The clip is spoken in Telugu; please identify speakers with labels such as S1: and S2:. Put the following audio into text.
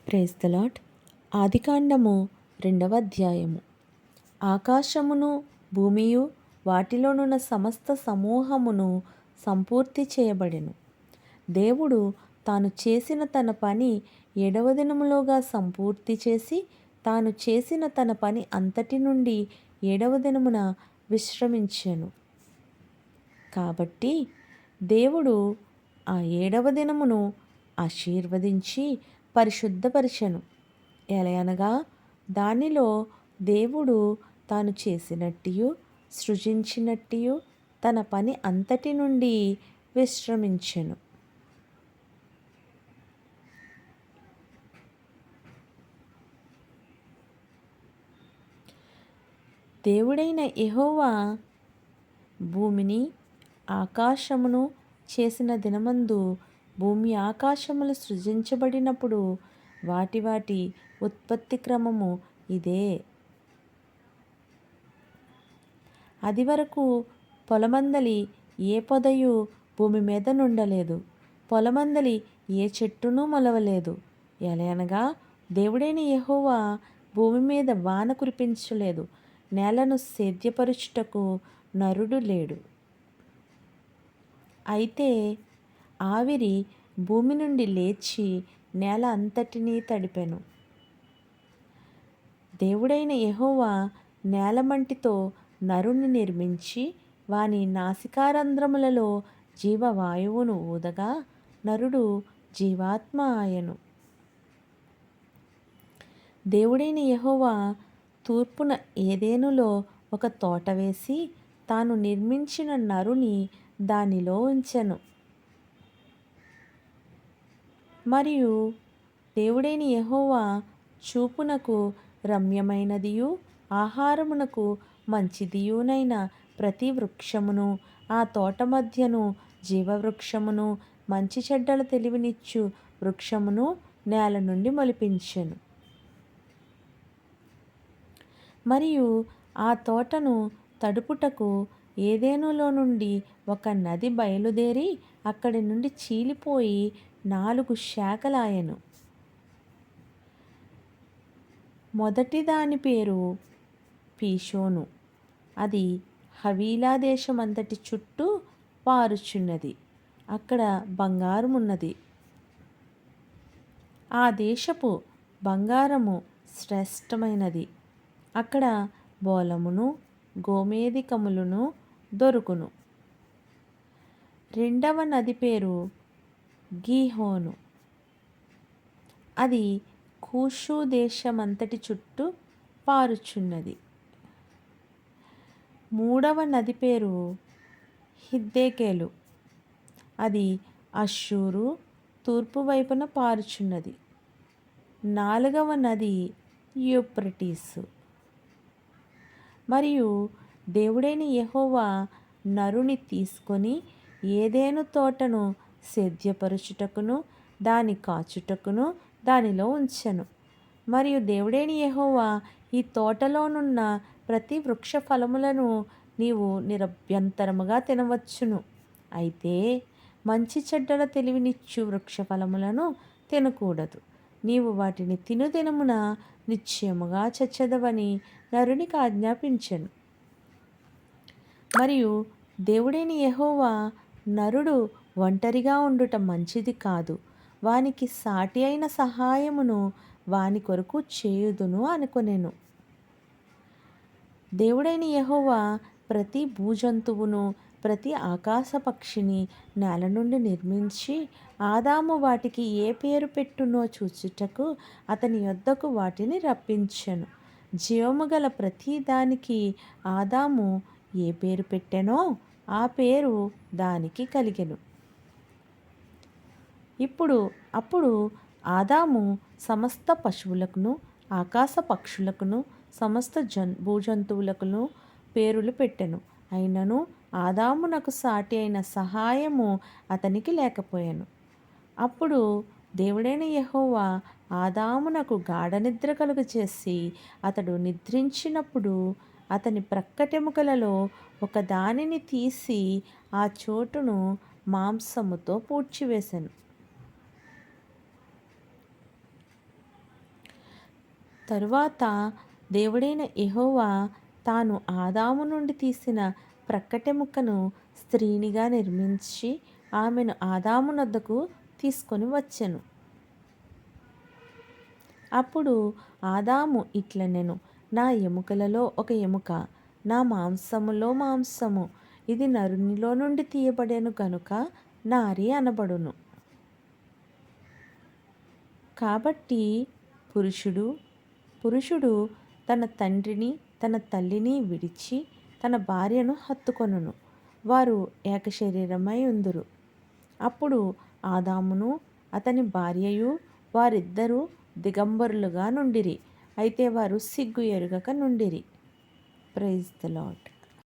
S1: Praise the lord. ఆదికాండము 2వ అధ్యాయము. ఆకాశమును భూమియు వాటిలోనున్న సమస్త సమూహమును సంపూర్తి చేయబడెను. దేవుడు తాను చేసిన తన పని 7వ దినములోగా సంపూర్తి చేసి, తాను చేసిన తన పని అంతటి నుండి 7వ దినమున విశ్రమించెను. కాబట్టి దేవుడు ఆ 7వ దినమును ఆశీర్వదించి పరిశుద్ధపరిచెను. ఎలయనగా దానిలో దేవుడు తాను చేసినట్టియు సృజించినట్టియు తన పని అంతటి నుండి విశ్రమించెను. దేవుడైన యెహోవా భూమిని ఆకాశమును చేసిన దినమందు భూమి ఆకాశములు సృజించబడినప్పుడు వాటి వాటి ఉత్పత్తి క్రమము ఇదే. అది వరకు పొలమందలి ఏ పొదయు భూమి మీద నుండలేదు, పొలమందలి ఏ చెట్టును మొలవలేదు. ఎలయనగా దేవుడైన యెహోవా భూమి మీద వాన కురిపించలేదు, నేలను సేద్యపరుచుటకు నరుడు లేడు. అయితే ఆవిరి భూమి నుండి లేచి నేల అంతటినీ తడిపెను. దేవుడైన యెహోవా నేలమంటితో నరుని నిర్మించి వాని నాసికారంధ్రములలో జీవవాయువును ఊదగా నరుడు జీవాత్మ ఆయను. దేవుడైన యెహోవా తూర్పున ఏదెనులో ఒక తోట వేసి తాను నిర్మించిన నరుని దానిలో ఉంచెను. మరియు దేవుడైన యెహోవా చూపునకు రమ్యమైనదియు ఆహారమునకు మంచిదియునైన ప్రతి వృక్షమును, ఆ తోట మధ్యను జీవవృక్షమును, మంచి చెడ్డల తెలివినిచ్చు వృక్షమును నేల నుండి మొలిపించెను. మరియు ఆ తోటను తడుపుటకు ఏదెనులో నుండి ఒక నది బయలుదేరి అక్కడి నుండి చీలిపోయి 4 శాఖలాయెను. మొదటి దాని పేరు పీషోను. అది హవీలా దేశమంతటి చుట్టూ పారుచున్నది. అక్కడ బంగారమున్నది. ఆ దేశపు బంగారము శ్రేష్టమైనది. అక్కడ బోలమును గోమేధికములను దొరుకును. రెండవ నది పేరు గీహోను. అది కూషు దేశమంతటి చుట్టూ పారుచున్నది. మూడవ నది పేరు హిద్దెకేలు. అది అష్షూరు తూర్పు వైపున పారుచున్నది. 4వ నది యూఫ్రటీసు. మరియు దేవుడైన యెహోవా నరుని తీసుకొని ఏదెను తోటను సేద్యపరచుటకును దాని కాచుటకును దానిలో ఉంచెను. మరియు దేవుడైన యెహోవా ఈ తోటలోనున్న ప్రతి వృక్ష ఫలములను నీవు నిరభ్యంతరముగా తినవచ్చును. అయితే మంచి చెడ్డల తెలివినిచ్చు వృక్ష ఫలములను తినకూడదు. నీవు వాటిని తిను దినమున నిశ్చయముగా చచ్చెదవని నరునికి ఆజ్ఞాపించెను. మరియు దేవుడైన యెహోవా నరుడు ఒంటరిగా ఉండుట మంచిది కాదు, వానికి సాటి అయిన సహాయమును వాని కొరకు చేయుదును అనుకొనెను. దేవుడైన యెహోవా ప్రతి భూజంతువును ప్రతి ఆకాశ పక్షిని నేల నుండి నిర్మించి ఆదాము వాటికి ఏ పేరు పెట్టునో చూచుటకు అతని యొద్దకు వాటిని రప్పించెను. జీవము గల ప్రతి దానికి ఆదాము ఏ పేరు పెట్టెనో ఆ పేరు దానికి కలిగెను. అప్పుడు ఆదాము సమస్త పశువులకును ఆకాశ పక్షులకును సమస్త భూజంతువులకును పేరులు పెట్టెను. అయినను ఆదామునకు సాటి అయిన సహాయము అతనికి లేకపోయెను. అప్పుడు దేవుడైన యెహోవా ఆదామునకు గాఢ నిద్ర కలుగచేసి అతడు నిద్రించినప్పుడు అతని ప్రక్కటెముకలలో ఒక దానిని తీసి ఆ చోటును మాంసముతో పూడ్చివేసెను. తరువాత దేవుడైన యెహోవా తాను ఆదాము నుండి తీసిన ప్రక్కటెముకను స్త్రీనిగా నిర్మించి ఆమెను ఆదాము నొద్దకు తీసుకొని వచ్చెను. అప్పుడు ఆదాము ఇట్లనెను, నా ఎముకలలో ఒక ఎముక, నా మాంసములో మాంసము, ఇది నరునిలో నుండి తీయబడెను గనుక నారి అనబడును. కాబట్టి పురుషుడు తన తండ్రిని తన తల్లిని విడిచి తన భార్యను హత్తుకొనును, వారు ఏక శరీరమై ఉందురు. అప్పుడు ఆదామును అతని భార్యయు వారిద్దరూ దిగంబరులుగా నుండిరి, అయితే వారు సిగ్గు ఎరుగక నుండిరి. Praise the lord.